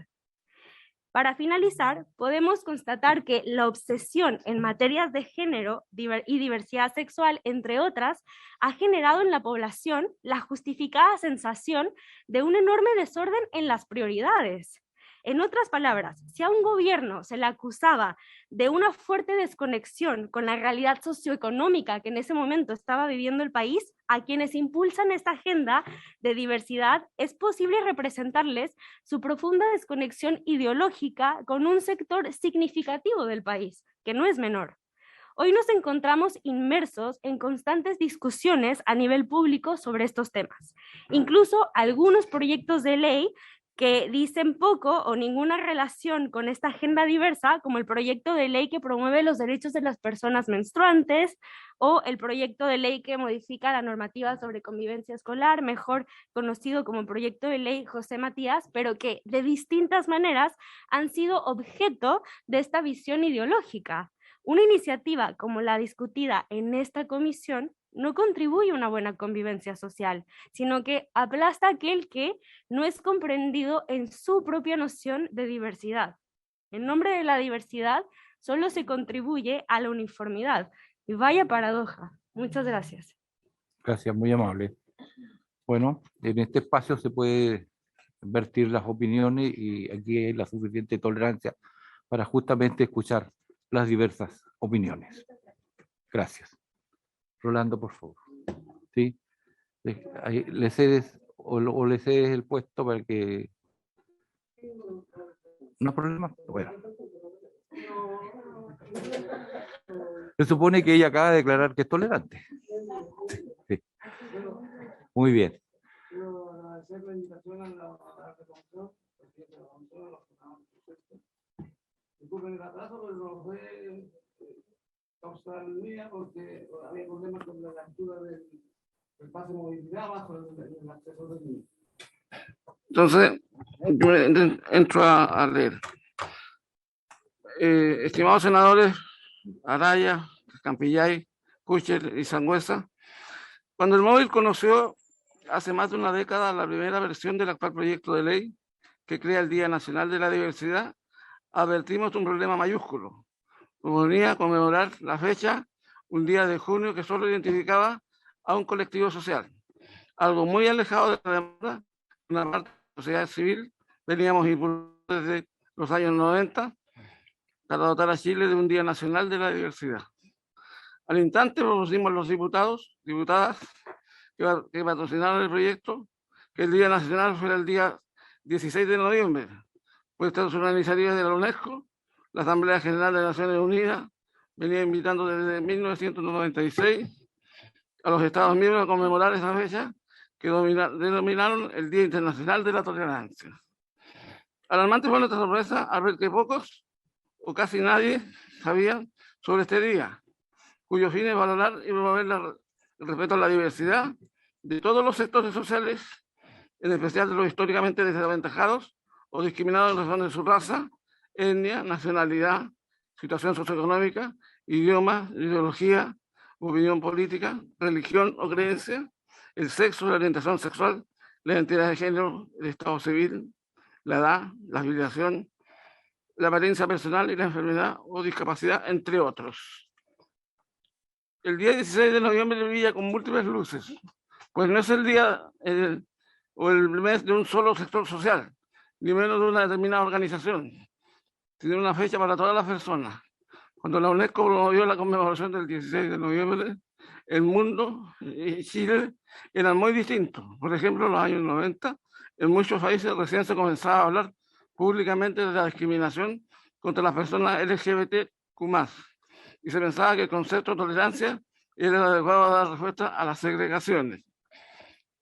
Para finalizar, podemos constatar que la obsesión en materias de género y diversidad sexual, entre otras, ha generado en la población la justificada sensación de un enorme desorden en las prioridades. En otras palabras, si a un gobierno se le acusaba de una fuerte desconexión con la realidad socioeconómica que en ese momento estaba viviendo el país, a quienes impulsan esta agenda de diversidad es posible representarles su profunda desconexión ideológica con un sector significativo del país, que no es menor. Hoy nos encontramos inmersos en constantes discusiones a nivel público sobre estos temas. Incluso algunos proyectos de ley que dicen poco o ninguna relación con esta agenda diversa, como el proyecto de ley que promueve los derechos de las personas menstruantes o el proyecto de ley que modifica la normativa sobre convivencia escolar, mejor conocido como proyecto de ley José Matías, pero que de distintas maneras han sido objeto de esta visión ideológica. Una iniciativa como la discutida en esta comisión no contribuye a una buena convivencia social, sino que aplasta a aquel que no es comprendido en su propia noción de diversidad. En nombre de la diversidad solo se contribuye a la uniformidad. Y vaya paradoja. Muchas gracias. Gracias, muy amable. Bueno, en este espacio se puede vertir las opiniones y aquí hay la suficiente tolerancia para justamente escuchar las diversas opiniones. Gracias. Rolando, por favor. ¿Sí? ¿Le cedes o le cedes el puesto para que... ¿No hay problema? Bueno. Se supone que ella acaba de declarar que es tolerante. Sí. Muy bien. Disculpen el atraso, pero no fue causa mía porque había problemas con la lectura del pase de movilidad bajo el acceso del niño. Entonces, yo entro a leer. Estimados senadores Araya, Campillay, Kuchel y Sangüesa, cuando el móvil conoció hace más de una década la primera versión del actual proyecto de ley que crea el Día Nacional de la Diversidad, advertimos de un problema mayúsculo. Proponía conmemorar la fecha, un día de junio que solo identificaba a un colectivo social, algo muy alejado de la demanda de una parte de la sociedad civil. Veníamos impulsando desde los años 90 para dotar a Chile de un Día Nacional de la Diversidad. Al instante propusimos los diputadas que patrocinaron el proyecto que el Día Nacional fuera el día 16 de noviembre, pues esta es una iniciativa de la UNESCO. La Asamblea General de Naciones Unidas venía invitando desde 1996 a los Estados miembros a conmemorar esa fecha que denominaron el Día Internacional de la Tolerancia. Alarmante fue nuestra sorpresa al ver que pocos o casi nadie sabían sobre este día, cuyo fin es valorar y promover el respeto a la diversidad de todos los sectores sociales, en especial de los históricamente desaventajados o discriminados en razón de su raza, etnia, nacionalidad, situación socioeconómica, idioma, ideología, opinión política, religión o creencia, el sexo, la orientación sexual, la identidad de género, el estado civil, la edad, la afiliación, la apariencia personal y la enfermedad o discapacidad, entre otros. El día 16 de noviembre brilla con múltiples luces, pues no es el día o el mes de un solo sector social, ni menos de una determinada organización, sino una fecha para todas las personas. Cuando la UNESCO promovió la conmemoración del 16 de noviembre, el mundo y Chile eran muy distintos. Por ejemplo, en los años 90, en muchos países recién se comenzaba a hablar públicamente de la discriminación contra las personas LGBTQ+, y se pensaba que el concepto de tolerancia era el adecuado a dar respuesta a las segregaciones.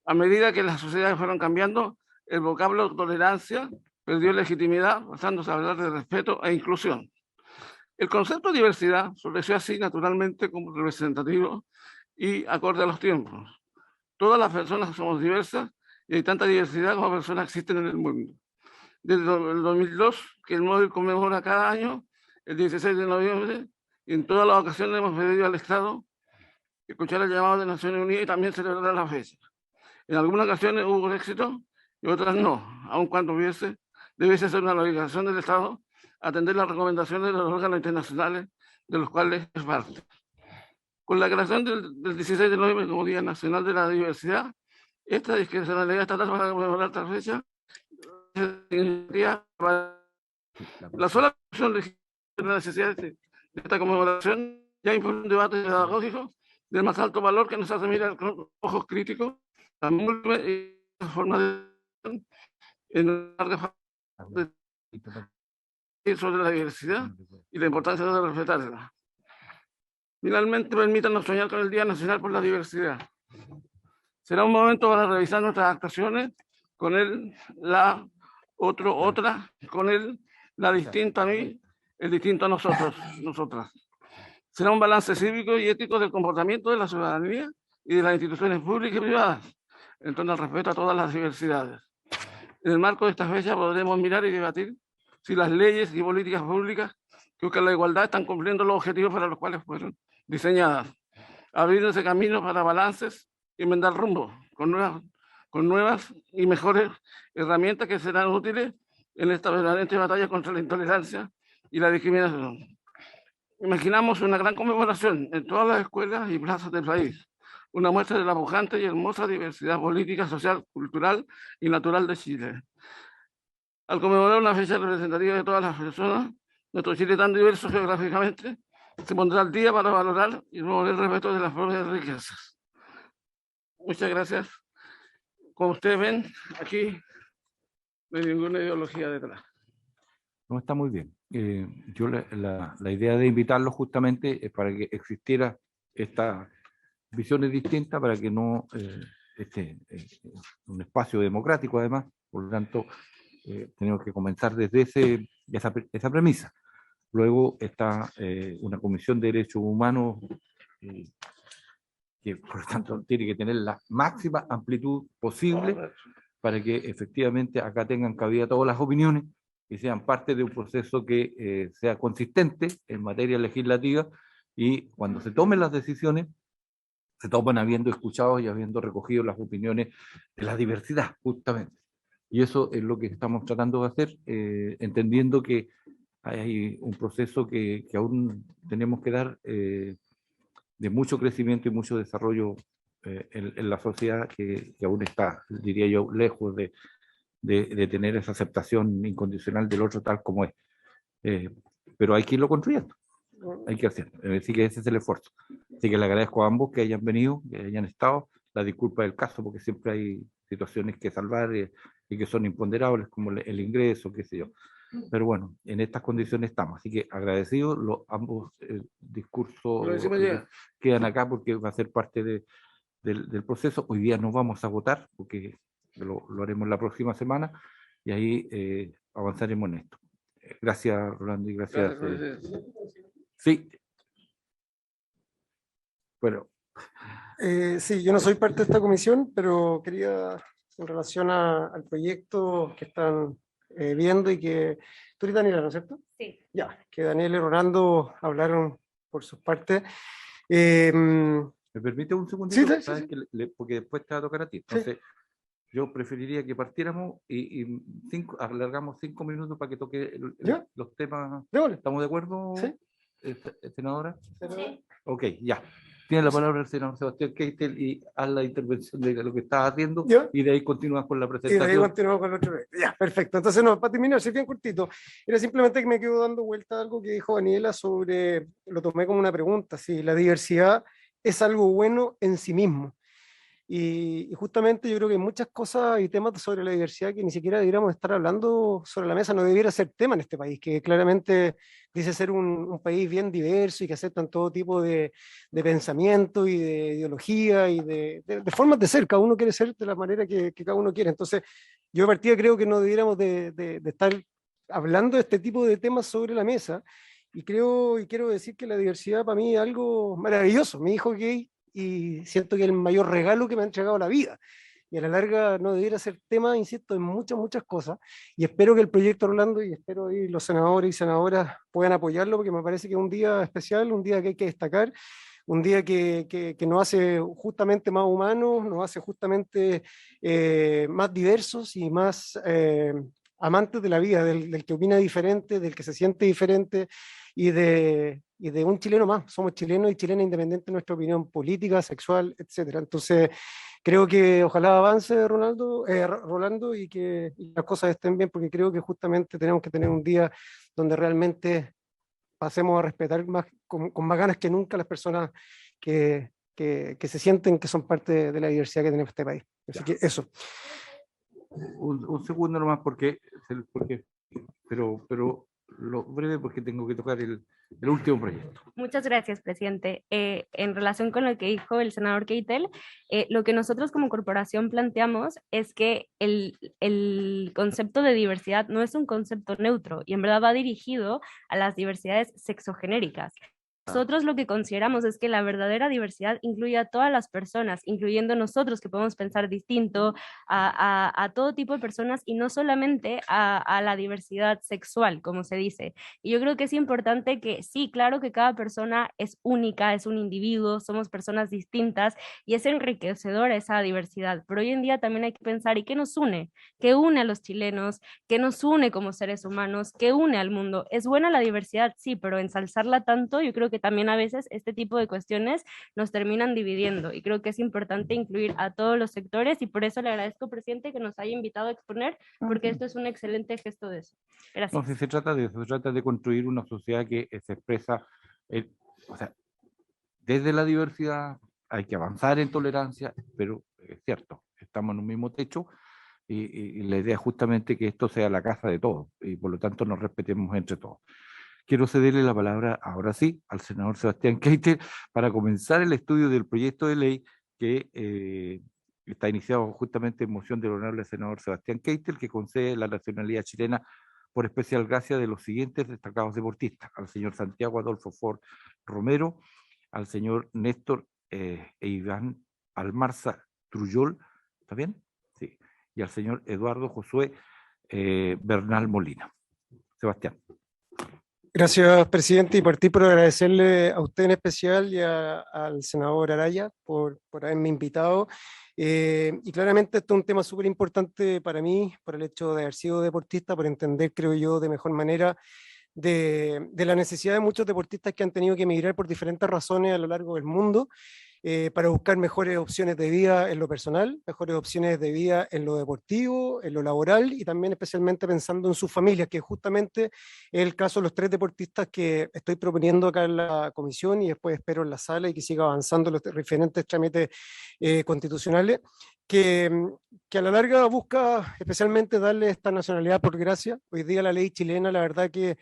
A medida que las sociedades fueron cambiando, el vocablo tolerancia perdió legitimidad, pasándose a hablar de respeto e inclusión. El concepto de diversidad floreció así naturalmente como representativo y acorde a los tiempos. Todas las personas somos diversas y hay tanta diversidad como personas existen en el mundo. Desde el 2002, que el móvil conmemora cada año, el 16 de noviembre, y en todas las ocasiones hemos pedido al Estado escuchar el llamado de Naciones Unidas y también celebrar la fecha. En algunas ocasiones hubo éxito y otras no, aun cuando debiese ser una obligación del Estado atender las recomendaciones de los órganos internacionales de los cuales es parte. Con la creación del 16 de noviembre como Día Nacional de la Diversidad, esta discrecionalidad estatal para conmemorar esta fecha, la sola de la necesidad de esta conmemoración ya impone un debate pedagógico del más alto valor que nos hace mirar con ojos críticos las múltiples formas de en larga sobre la diversidad y la importancia de respetarla. Finalmente, permítanos soñar con el Día Nacional por la Diversidad. Será un momento para revisar nuestras actuaciones con la otro, otra, con él, la distinta a mí, el distinto a nosotros, nosotras. Será un balance cívico y ético del comportamiento de la ciudadanía y de las instituciones públicas y privadas, en torno al respeto a todas las diversidades. En el marco de esta fecha podremos mirar y debatir si las leyes y políticas públicas que buscan la igualdad están cumpliendo los objetivos para los cuales fueron diseñadas, abriéndose caminos para balances y enmendar rumbo con nuevas y mejores herramientas que serán útiles en esta permanente batalla contra la intolerancia y la discriminación. Imaginamos una gran conmemoración en todas las escuelas y plazas del país, una muestra de la pujante y hermosa diversidad política, social, cultural y natural de Chile. Al conmemorar una fecha representativa de todas las personas, nuestro Chile tan diverso geográficamente, se pondrá al día para valorar y promover el respeto de las propias riquezas. Muchas gracias. Como ustedes ven, aquí no hay ninguna ideología detrás. No, está muy bien. Yo la idea de invitarlos justamente es para que existiera estas visiones distintas, para que no un espacio democrático además, por lo tanto tenemos que comenzar desde esa premisa. Luego está una Comisión de Derechos Humanos que por lo tanto tiene que tener la máxima amplitud posible para que efectivamente acá tengan cabida todas las opiniones y sean parte de un proceso que sea consistente en materia legislativa, y cuando se tomen las decisiones se toman habiendo escuchado y habiendo recogido las opiniones de la diversidad, justamente. Y eso es lo que estamos tratando de hacer, entendiendo que hay un proceso que aún tenemos que dar de mucho crecimiento y mucho desarrollo en la sociedad que aún está, diría yo, lejos de tener esa aceptación incondicional del otro tal como es. Pero hay que irlo construyendo, hay que hacerlo. Así que ese es el esfuerzo. Así que le agradezco a ambos que hayan venido, que hayan estado. La disculpa del caso, porque siempre hay situaciones que salvar y que son imponderables, como el ingreso, qué sé yo. Pero bueno, en estas condiciones estamos. Así que agradecidos, ambos discursos quedan acá porque va a ser parte del proceso. Hoy día nos vamos a votar, porque lo haremos la próxima semana, y ahí avanzaremos en esto. Gracias, Rolando, y gracias. Sí. Bueno. Sí, yo no soy parte de esta comisión, pero quería, en relación al proyecto que están viendo, y que tú eres Daniela, ¿no es cierto? Sí. Ya, que Daniel y Rolando hablaron por sus partes. ¿Me permite un segundito? Sí, sí, sí. Porque después te va a tocar a ti. Entonces, yo preferiría que partiéramos y alargamos 5 minutos para que toque los temas. ¿Estamos de acuerdo, senadora? Sí. Ok, ya. Tiene la palabra el senador Sebastián Keitel y haz la intervención de lo que estás haciendo, y de ahí continúas con la presentación. Y de ahí continuamos con el otro. Ya, perfecto. Entonces, no, para terminar, si bien cortito, era simplemente que me quedo dando vuelta a algo que dijo Daniela sobre, lo tomé como una pregunta, si la diversidad es algo bueno en sí mismo. Y justamente yo creo que hay muchas cosas y temas sobre la diversidad que ni siquiera deberíamos estar hablando sobre la mesa, no debiera ser tema en este país, que claramente dice ser un país bien diverso y que aceptan todo tipo de pensamiento y de ideología y de formas de ser. Cada uno quiere ser de la manera que cada uno quiere. Entonces, yo de partida creo que no debiéramos de estar hablando de este tipo de temas sobre la mesa. Y quiero decir que la diversidad para mí es algo maravilloso. Mi hijo es gay y siento que es el mayor regalo que me ha entregado la vida. Y a la larga no debiera ser tema, insisto, en muchas cosas. Y espero que el proyecto Orlando, y espero que los senadores y senadoras puedan apoyarlo, porque me parece que es un día especial, un día que hay que destacar, un día que nos hace justamente más humanos, nos hace justamente más diversos y más amantes de la vida, del que opina diferente, del que se siente diferente, y de un chileno más. Somos chilenos y chilenas independientes de nuestra opinión política, sexual, etcétera. Entonces, creo que ojalá avance Rolando, y que las cosas estén bien, porque creo que justamente tenemos que tener un día donde realmente pasemos a respetar más, con más ganas que nunca, a las personas que se sienten que son parte de la diversidad que tenemos en este país. Así que eso. Un segundo nomás, pero lo breve porque tengo que tocar el último proyecto. Muchas gracias, presidente. En relación con lo que dijo el senador Keitel, lo que nosotros como corporación planteamos es que el concepto de diversidad no es un concepto neutro y en verdad va dirigido a las diversidades sexogenéricas. Nosotros lo que consideramos es que la verdadera diversidad incluye a todas las personas, incluyendo nosotros que podemos pensar distinto, a todo tipo de personas y no solamente a la diversidad sexual, como se dice. Y yo creo que es importante que sí, claro que cada persona es única, es un individuo, somos personas distintas y es enriquecedora esa diversidad. Pero hoy en día también hay que pensar, ¿y qué nos une? ¿Qué une a los chilenos? ¿Qué nos une como seres humanos? ¿Qué une al mundo? Es buena la diversidad, sí, pero ensalzarla tanto, yo creo que también a veces este tipo de cuestiones nos terminan dividiendo y creo que es importante incluir a todos los sectores y por eso le agradezco, presidente, que nos haya invitado a exponer, porque esto es un excelente gesto de eso. Gracias. No, si se trata de eso, se trata de construir una sociedad que se expresa, o sea, desde la diversidad. Hay que avanzar en tolerancia, pero es cierto, estamos en un mismo techo y la idea es justamente que esto sea la casa de todos y por lo tanto nos respetemos entre todos. Quiero cederle la palabra ahora sí al senador Sebastián Keitel para comenzar el estudio del proyecto de ley que está iniciado justamente en moción del honorable senador Sebastián Keitel, que concede la nacionalidad chilena por especial gracia de los siguientes destacados deportistas: al señor Santiago Adolfo Ford Romero, al señor Néstor Iván Almarza Trujol, ¿está bien? Sí. Y al señor Eduardo Josué Bernal Molina. Sebastián. Gracias, presidente, y partí por agradecerle a usted en especial y al senador Araya por haberme invitado. Y claramente esto es un tema súper importante para mí, por el hecho de haber sido deportista, por entender, creo yo, de mejor manera de la necesidad de muchos deportistas que han tenido que emigrar por diferentes razones a lo largo del mundo. Para buscar mejores opciones de vida en lo personal, mejores opciones de vida en lo deportivo, en lo laboral y también especialmente pensando en sus familias, que justamente es el caso de los 3 deportistas que estoy proponiendo acá en la comisión y después espero en la sala y que siga avanzando los diferentes trámites constitucionales, que a la larga busca especialmente darle esta nacionalidad por gracia. Hoy día la ley chilena, la verdad que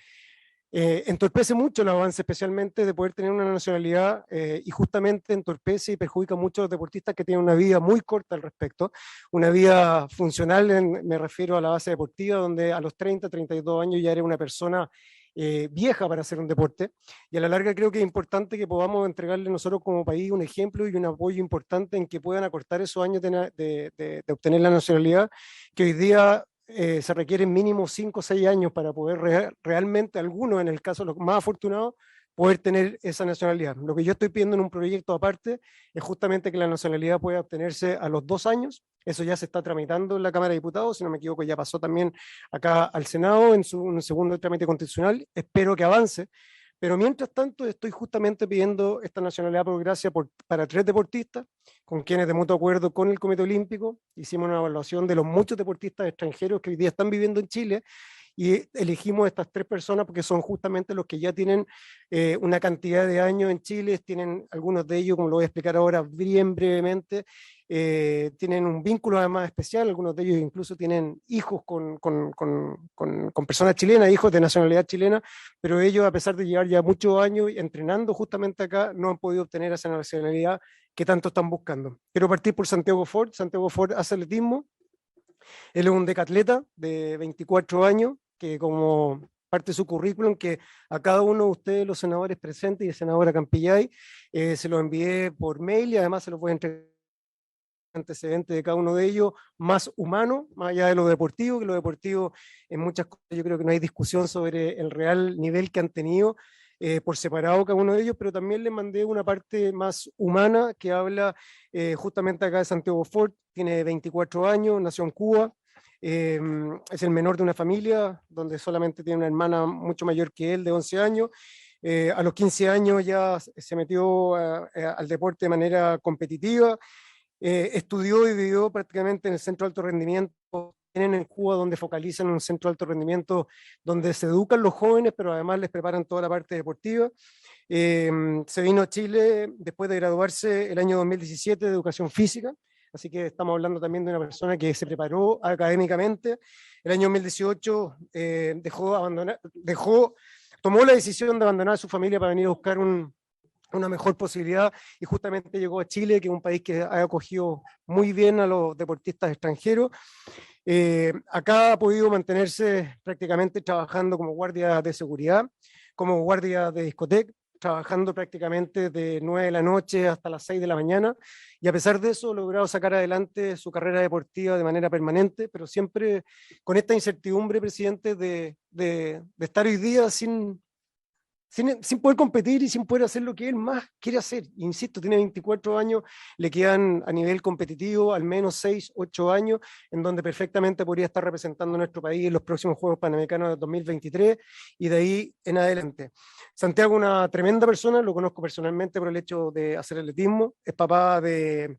entorpece mucho el avance, especialmente de poder tener una nacionalidad y justamente entorpece y perjudica mucho a los deportistas que tienen una vida muy corta al respecto, una vida funcional, me refiero a la base deportiva, donde a los 30, 32 años ya eres una persona vieja para hacer un deporte, y a la larga creo que es importante que podamos entregarle nosotros como país un ejemplo y un apoyo importante en que puedan acortar esos años de obtener la nacionalidad, que hoy día se requieren mínimo 5 o 6 años para poder realmente, algunos en el caso de los más afortunados, poder tener esa nacionalidad. Lo que yo estoy pidiendo en un proyecto aparte es justamente que la nacionalidad pueda obtenerse a los 2 años. Eso ya se está tramitando en la Cámara de Diputados, si no me equivoco ya pasó también acá al Senado en un segundo trámite constitucional. Espero que avance. Pero mientras tanto estoy justamente pidiendo esta nacionalidad por gracia para 3 deportistas, con quienes de mutuo acuerdo con el Comité Olímpico hicimos una evaluación de los muchos deportistas extranjeros que hoy día están viviendo en Chile y elegimos estas 3 personas porque son justamente los que ya tienen una cantidad de años en Chile, tienen algunos de ellos, como lo voy a explicar ahora bien brevemente, tienen un vínculo además especial, algunos de ellos incluso tienen hijos con personas chilenas, hijos de nacionalidad chilena, pero ellos, a pesar de llevar ya muchos años entrenando justamente acá, no han podido obtener esa nacionalidad que tanto están buscando. Quiero partir por Santiago Ford. Santiago Ford hace atletismo, él es un decatleta de 24 años, que como parte de su currículum, que a cada uno de ustedes, los senadores presentes y la senadora Campillay, se lo envié por mail y además se los voy a entregar antecedentes de cada uno de ellos, más humano, más allá de lo deportivo, que lo deportivo en muchas cosas yo creo que no hay discusión sobre el real nivel que han tenido por separado cada uno de ellos, pero también le mandé una parte más humana que habla justamente acá de Santiago Ford, tiene 24 años, nació en Cuba, es el menor de una familia donde solamente tiene una hermana mucho mayor que él de 11 años. A los 15 años ya se metió al deporte de manera competitiva, estudió y vivió prácticamente en el centro de alto rendimiento en Cuba, donde focalizan un centro de alto rendimiento donde se educan los jóvenes, pero además les preparan toda la parte deportiva. Se vino a Chile después de graduarse el año 2017 de educación física, así que estamos hablando también de una persona que se preparó académicamente. El año 2018 tomó la decisión de abandonar a su familia para venir a buscar una mejor posibilidad y justamente llegó a Chile, que es un país que ha acogido muy bien a los deportistas extranjeros. Acá ha podido mantenerse prácticamente trabajando como guardia de seguridad, como guardia de discoteca, trabajando prácticamente de 9 de la noche hasta las 6 de la mañana, y a pesar de eso ha logrado sacar adelante su carrera deportiva de manera permanente, pero siempre con esta incertidumbre, presidente, de estar hoy día sin poder competir y sin poder hacer lo que él más quiere hacer. Insisto, tiene 24 años, le quedan a nivel competitivo al menos 6, 8 años, en donde perfectamente podría estar representando a nuestro país en los próximos Juegos Panamericanos de 2023 y de ahí en adelante. Santiago, una tremenda persona, lo conozco personalmente por el hecho de hacer atletismo, es papá de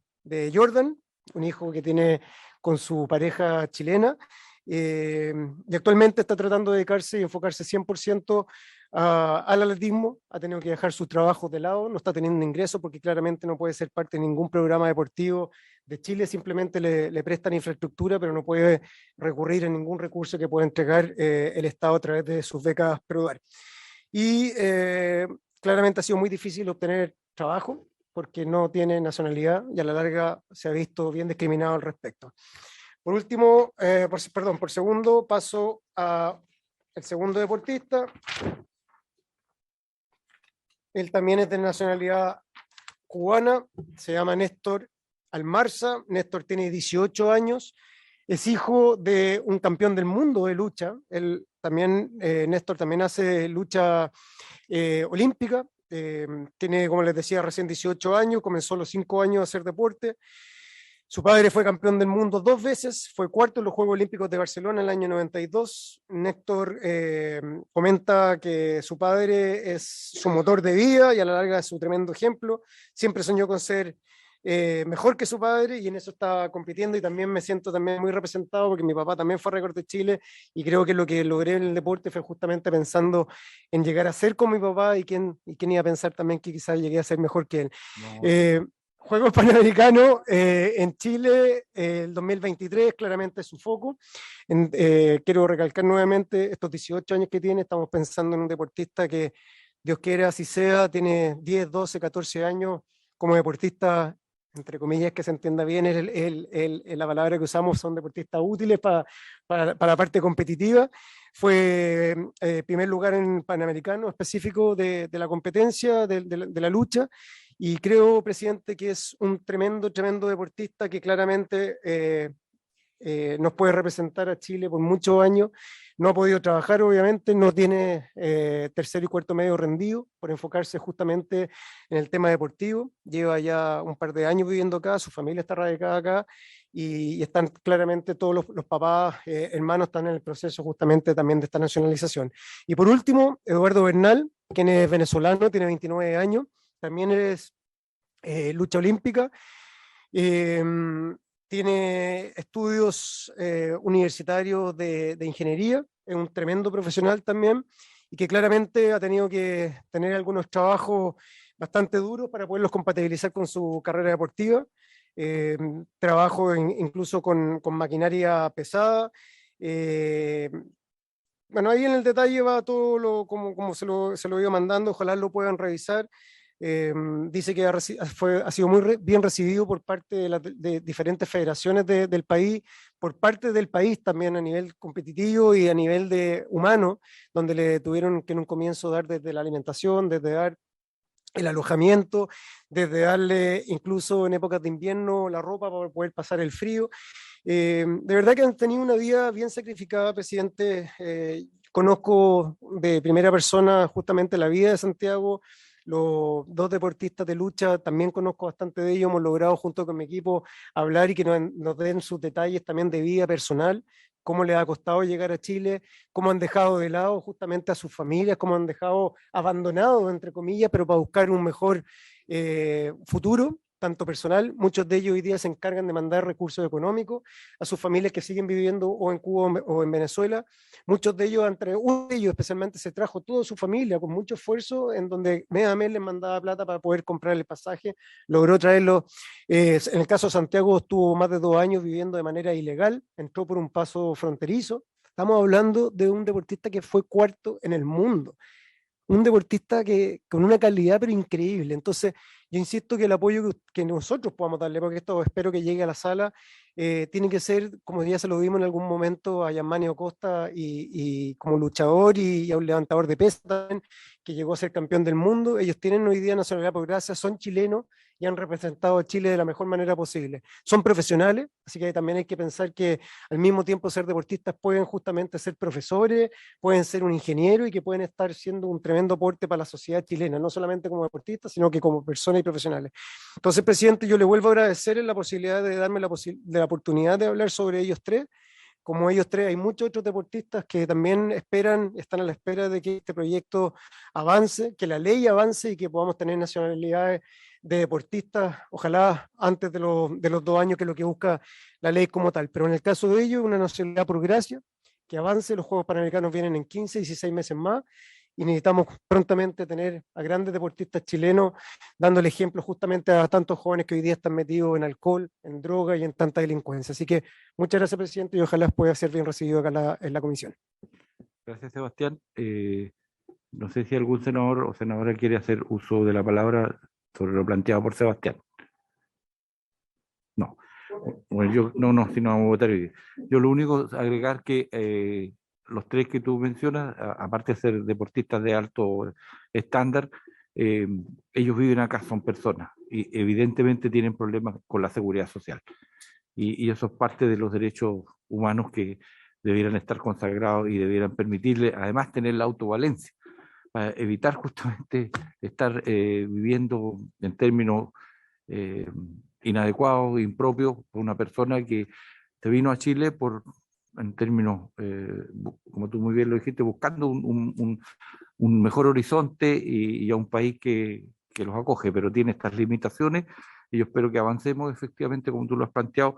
Jordan, un hijo que tiene con su pareja chilena, y actualmente está tratando de dedicarse y enfocarse 100% al atletismo. Ha tenido que dejar sus trabajos de lado, no está teniendo ingresos porque claramente no puede ser parte de ningún programa deportivo de Chile, simplemente le prestan infraestructura, pero no puede recurrir a ningún recurso que pueda entregar el Estado a través de sus becas Produar. Y claramente ha sido muy difícil obtener trabajo porque no tiene nacionalidad y a la larga se ha visto bien discriminado al respecto. Por último, por segundo, paso a el segundo deportista. Él también es de nacionalidad cubana, se llama Néstor Almarza. Néstor tiene 18 años, es hijo de un campeón del mundo de lucha. Él también, Néstor también hace lucha olímpica. Tiene, como les decía, recién 18 años, comenzó a los 5 años a hacer deporte. Su padre fue campeón del mundo 2 veces, fue cuarto en los Juegos Olímpicos de Barcelona en el año 92. Néstor comenta que su padre es su motor de vida y a la larga es su tremendo ejemplo. Siempre soñó con ser mejor que su padre y en eso está compitiendo, y también me siento también muy representado porque mi papá también fue récord de Chile y creo que lo que logré en el deporte fue justamente pensando en llegar a ser como mi papá, y quién iba a pensar también que quizás llegué a ser mejor que él. No. Juegos Panamericanos en Chile, el 2023 claramente es su foco. Quiero recalcar nuevamente estos 18 años que tiene, estamos pensando en un deportista que, Dios quiera, así sea, tiene 10, 12, 14 años como deportista, entre comillas, que se entienda bien, la palabra que usamos, son deportistas útiles para la parte competitiva. Fue primer lugar en Panamericano específico de la competencia, de la lucha. Y creo, presidente, que es un tremendo deportista que claramente nos puede representar a Chile por muchos años. No ha podido trabajar, obviamente, no tiene tercero y cuarto medio rendido por enfocarse justamente en el tema deportivo. Lleva ya un par de años viviendo acá, su familia está radicada acá y están claramente todos los papás, hermanos, están en el proceso justamente también de esta nacionalización. Y por último, Eduardo Bernal, quien es venezolano, tiene 29 años. También es lucha olímpica, tiene estudios universitarios de ingeniería, es un tremendo profesional también, y que claramente ha tenido que tener algunos trabajos bastante duros para poderlos compatibilizar con su carrera deportiva. Trabajo incluso con maquinaria pesada. Bueno, ahí en el detalle va todo como se lo iba mandando, ojalá lo puedan revisar. Dice que ha sido muy bien recibido por parte de diferentes federaciones del país, por parte del país también a nivel competitivo y a nivel de humano, donde le tuvieron que en un comienzo dar desde la alimentación, desde dar el alojamiento, desde darle incluso en épocas de invierno la ropa para poder pasar el frío. De verdad que han tenido una vida bien sacrificada, presidente. Conozco de primera persona justamente la vida de Santiago. Los 2 deportistas de lucha, también conozco bastante de ellos, hemos logrado junto con mi equipo hablar y que nos den sus detalles también de vida personal, cómo les ha costado llegar a Chile, cómo han dejado de lado justamente a sus familias, cómo han dejado abandonados, entre comillas, pero para buscar un mejor futuro. tanto personal, muchos de ellos hoy día se encargan de mandar recursos económicos a sus familias que siguen viviendo o en Cuba o en Venezuela. Muchos de ellos, entre uno de ellos especialmente, se trajo toda su familia con mucho esfuerzo, en donde mes a mes les mandaba plata para poder comprar el pasaje, logró traerlo. En el caso de Santiago estuvo más de 2 años viviendo de manera ilegal, entró por un paso fronterizo. Estamos hablando de un deportista que fue cuarto en el mundo, un deportista que con una calidad pero increíble. Entonces, yo insisto que el apoyo que nosotros podamos darle, porque esto espero que llegue a la sala, tiene que ser, como ya se lo dimos en algún momento a Yamani Acosta y como luchador y a un levantador de pesas también, que llegó a ser campeón del mundo. Ellos tienen hoy día nacionalidad por gracia, son chilenos y han representado a Chile de la mejor manera posible. Son profesionales, así que también hay que pensar que al mismo tiempo ser deportistas pueden justamente ser profesores, pueden ser un ingeniero y que pueden estar siendo un tremendo aporte para la sociedad chilena, no solamente como deportistas, sino que como personas y profesionales. Entonces, presidente, yo le vuelvo a agradecer la posibilidad de darme la oportunidad de hablar sobre ellos tres. Como ellos tres, hay muchos otros deportistas que también están a la espera de que este proyecto avance, que la ley avance y que podamos tener nacionalidades de deportistas, ojalá antes de los 2 años, que es lo que busca la ley como tal. Pero en el caso de ellos, una nacionalidad por gracia, que avance. Los Juegos Panamericanos vienen en 15, 16 meses más y necesitamos prontamente tener a grandes deportistas chilenos dándole ejemplo justamente a tantos jóvenes que hoy día están metidos en alcohol, en droga y en tanta delincuencia. Así que muchas gracias, presidente, y ojalá pueda ser bien recibido acá en la comisión. Gracias, Sebastián. No sé si algún senador o senadora quiere hacer uso de la palabra sobre lo planteado por Sebastián. No. Bueno, yo no, si no vamos a votar hoy día. Yo lo único es agregar que los tres que tú mencionas, aparte de ser deportistas de alto estándar, ellos viven acá, son personas y evidentemente tienen problemas con la seguridad social. Y eso es parte de los derechos humanos que debieran estar consagrados y debieran permitirle además tener la autovalencia para evitar justamente estar viviendo en términos inadecuados, impropios, por una persona que se vino a Chile en términos, como tú muy bien lo dijiste, buscando un mejor horizonte y a un país que los acoge, pero tiene estas limitaciones y yo espero que avancemos efectivamente como tú lo has planteado,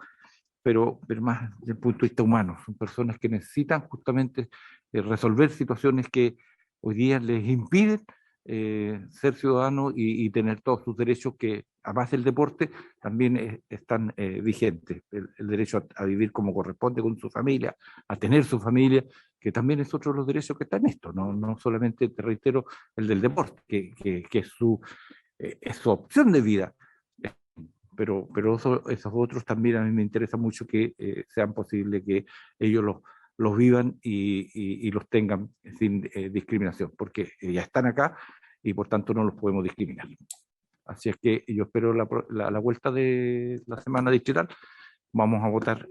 pero más desde el punto de vista humano. Son personas que necesitan justamente resolver situaciones que hoy día les impiden ser ciudadanos y tener todos sus derechos que, además del deporte, también están vigentes. El derecho a vivir como corresponde con su familia, a tener su familia, que también es otro de los derechos que está en esto, no solamente, te reitero, el del deporte, que es su opción de vida. Pero esos otros también a mí me interesa mucho que sean posibles que ellos los vivan y los tengan sin discriminación, porque ya están acá y por tanto no los podemos discriminar. Así es que yo espero la vuelta de la semana distrital. Vamos a votar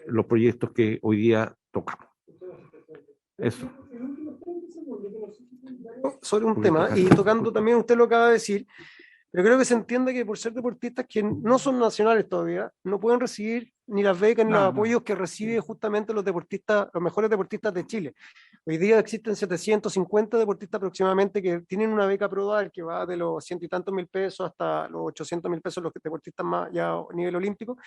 los proyectos que hoy día tocamos. Eso. Sobre un tema, y tocando también, usted lo acaba de decir, pero creo que se entiende que por ser deportistas que no son nacionales todavía, no pueden recibir ni las becas ni los apoyos que reciben justamente los deportistas, los mejores deportistas de Chile. Hoy día existen 750 deportistas aproximadamente que tienen una beca ProDAR que va de los 100 y tantos mil pesos hasta los 800 mil pesos los deportistas más ya a nivel olímpico.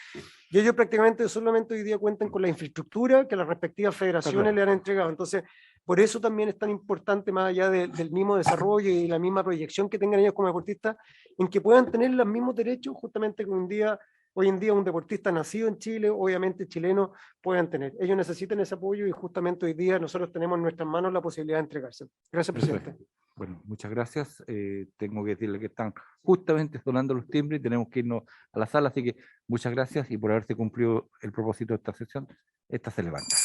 Y ellos prácticamente solamente hoy día cuentan con la infraestructura que las respectivas federaciones le han entregado. Entonces, por eso también es tan importante, más allá del mismo desarrollo y la misma proyección que tengan ellos como deportistas, en que puedan tener los mismos derechos justamente que hoy en día un deportista nacido en Chile, obviamente chileno, puedan tener. Ellos necesitan ese apoyo y justamente hoy día nosotros tenemos en nuestras manos la posibilidad de entregarse. Gracias, presidente. Bueno, muchas gracias. Tengo que decirle que están justamente sonando los timbres y tenemos que irnos a la sala, así que muchas gracias y por haberse cumplido el propósito de esta sesión. Esta se levanta.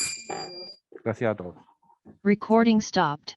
Gracias a todos. Recording stopped.